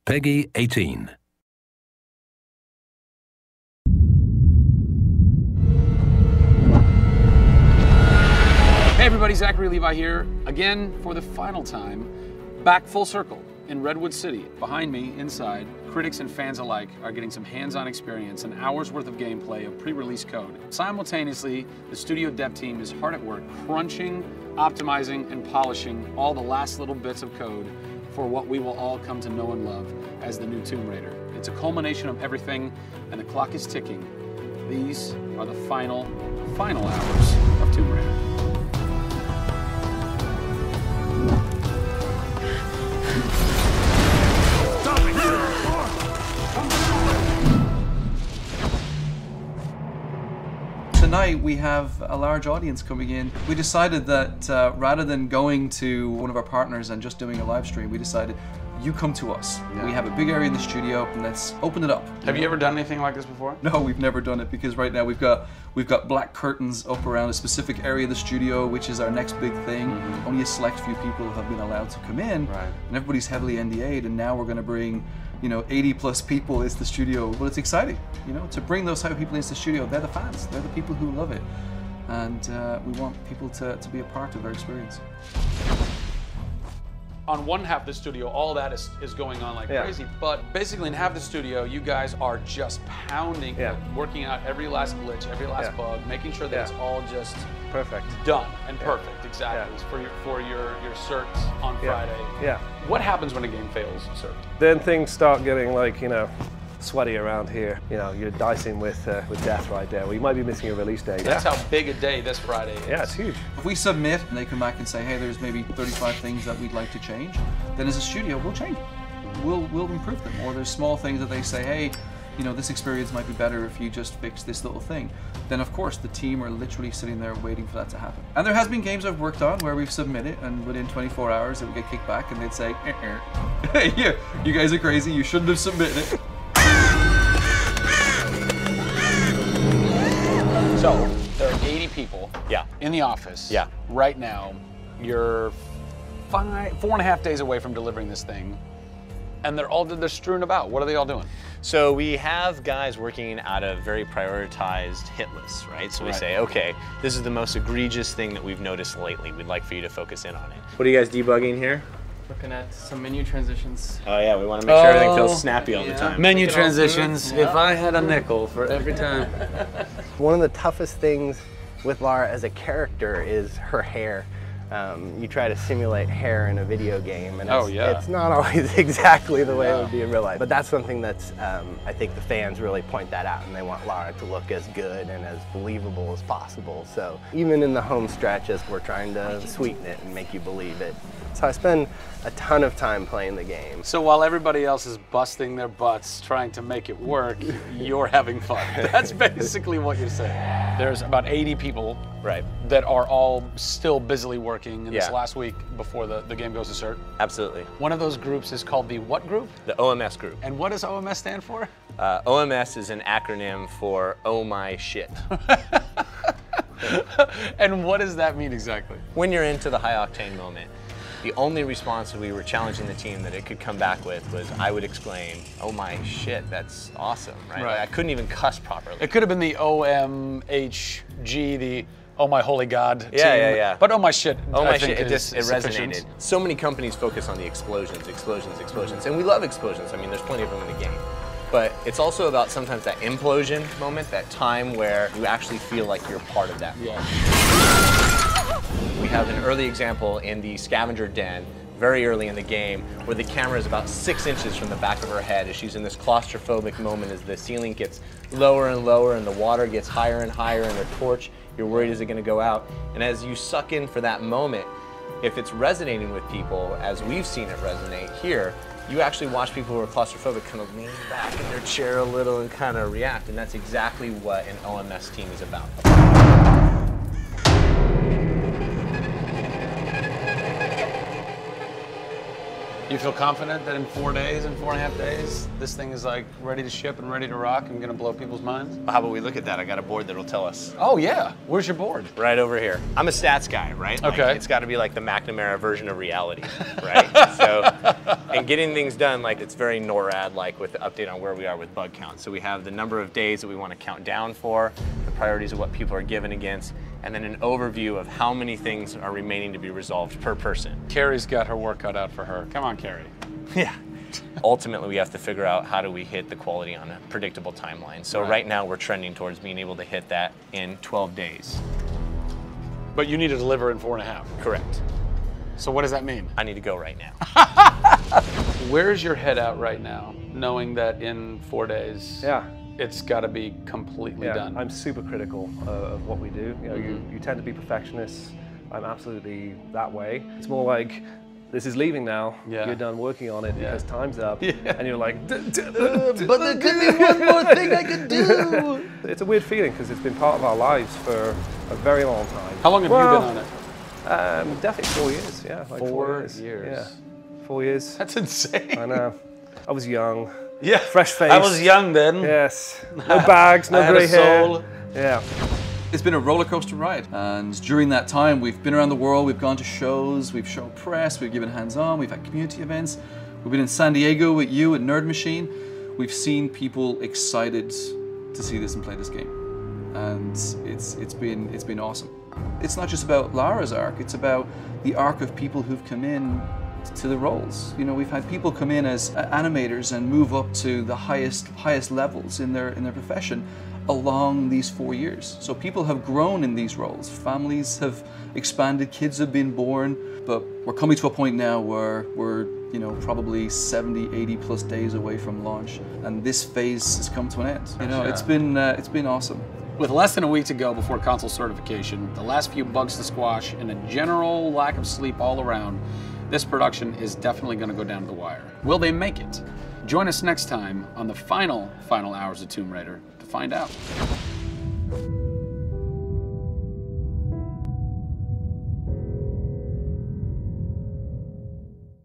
Peggy 18. Hey everybody, Zachary Levi here, again for the final time, back full circle in Redwood City. Behind me, inside, critics and fans alike are getting some hands-on experience, an hour's worth of gameplay of pre-release code. Simultaneously, the studio dev team is hard at work crunching, optimizing, and polishing all the last little bits of code for what we will all come to know and love as the new Tomb Raider. It's a culmination of everything, and the clock is ticking. These are the final hours of Tomb Raider. Tonight we have a large audience coming in. We decided that rather than going to one of our partners and just doing a live stream, we decided you come to us. Yeah. We have a big area in the studio and let's open it up. Have you ever done anything like this before? No, we've never done it because right now we've got black curtains up around a specific area of the studio, which is our next big thing. Mm-hmm. Only a select few people have been allowed to come in, right. And everybody's heavily NDA'd, and now we're going to bring 80 plus people into the studio. Well, it's exciting, to bring those type of people into the studio. They're the fans, they're the people who love it. And we want people to be a part of their experience. On one half of the studio, all that is going on like crazy, but basically in half the studio, you guys are just pounding, working out every last glitch, every last bug, making sure that it's all just perfect, done and perfect, exactly, for your certs on Friday. Yeah. What happens when a game fails cert? Then things start getting like, sweaty around here. You're dicing with death right there. Well, you might be missing a release date. That's how big a day this Friday is. Yeah, it's huge. If we submit and they come back and say, hey, there's maybe 35 things that we'd like to change, then as a studio, we'll change them. We'll improve them. Or there's small things that they say, hey, this experience might be better if you just fix this little thing. Then of course the team are literally sitting there waiting for that to happen. And there has been games I've worked on where we've submitted and within 24 hours it would get kicked back and they'd say, hey, yeah, you guys are crazy, you shouldn't have submitted it. So, there are 80 people in the office right now. You're 4.5 days away from delivering this thing, and they're strewn about. What are they all doing? So we have guys working out of very prioritized hit lists, right? So we say, okay, this is the most egregious thing that we've noticed lately. We'd like for you to focus in on it. What are you guys debugging here? Looking at some menu transitions. Oh yeah, we want to make sure everything feels snappy all the time. Menu transitions, if I had a nickel for every time. One of the toughest things with Lara as a character is her hair. You try to simulate hair in a video game, and it's not always exactly the way it would be in real life. But that's something that's, I think the fans really point that out, and they want Lara to look as good and as believable as possible. So even in the home stretches, we're trying to sweeten it and make you believe it. So I spend a ton of time playing the game. So while everybody else is busting their butts trying to make it work, you're having fun. That's basically what you're saying. There's about 80 people that are all still busily working in this last week before the game goes to cert. Absolutely. One of those groups is called the what group? The OMS group. And what does OMS stand for? OMS is an acronym for Oh My Shit. And what does that mean exactly? When you're into the high octane moment, the only response that we were challenging the team that it could come back with was, I would exclaim, oh my shit, that's awesome, right? Like, I couldn't even cuss properly. It could have been the OMHG, the oh my holy God team. Yeah. But oh my shit, oh my shit, it resonated. So many companies focus on the explosions, and we love explosions. I mean, there's plenty of them in the game. But it's also about sometimes that implosion moment, that time where you actually feel like you're part of that. We have an early example in the scavenger den, very early in the game, where the camera is about 6 inches from the back of her head as she's in this claustrophobic moment as the ceiling gets lower and lower and the water gets higher and higher and her torch, you're worried, is it gonna go out? And as you suck in for that moment, if it's resonating with people, as we've seen it resonate here, you actually watch people who are claustrophobic kind of lean back in their chair a little and kind of react, and that's exactly what an OMS team is about. You feel confident that in 4 days, in 4.5 days, this thing is like ready to ship and ready to rock and gonna blow people's minds? How about we look at that? I got a board that'll tell us. Oh yeah, where's your board? Right over here. I'm a stats guy, right? Okay. Like, it's gotta be like the McNamara version of reality, right? So And getting things done, like it's very NORAD-like with the update on where we are with bug count. So we have the number of days that we want to count down for, the priorities of what people are given against, and then an overview of how many things are remaining to be resolved per person. Carrie's got her work cut out for her. Come on, Carrie. Yeah. Ultimately, we have to figure out how do we hit the quality on a predictable timeline. So right now, we're trending towards being able to hit that in 12 days. But you need to deliver in 4.5. Correct. So what does that mean? I need to go right now. Where's your head at right now, knowing that in 4 days, it's got to be completely done? I'm super critical of what we do. You know, you tend to be perfectionists. I'm absolutely that way. It's more like, this is leaving now. You're done working on it because time's up. And you're like, but there could be one more thing I could do. It's a weird feeling because it's been part of our lives for a very long time. How long have you been on it? Definitely 4 years, yeah. Like 4 years. Yeah, 4 years. That's insane. I know. I was young. Yeah. Fresh face. I was young then. Yes. No bags, no grey hair. Soul. Yeah. It's been a roller coaster ride, and during that time we've been around the world, we've gone to shows, we've shown press, we've given hands-on, we've had community events, we've been in San Diego with you at Nerd Machine. We've seen people excited to see this and play this game, and it's been awesome. It's not just about Lara's arc, it's about the arc of people who've come in to the roles. You know, we've had people come in as animators and move up to the highest levels in their profession along these 4 years. So people have grown in these roles, families have expanded, kids have been born, but we're coming to a point now where we're, you know, probably 70, 80 plus days away from launch, and this phase has come to an end. You know, it's been awesome. With less than a week to go before console certification, the last few bugs to squash, and a general lack of sleep all around, this production is definitely going to go down to the wire. Will they make it? Join us next time on the final hours of Tomb Raider to find out.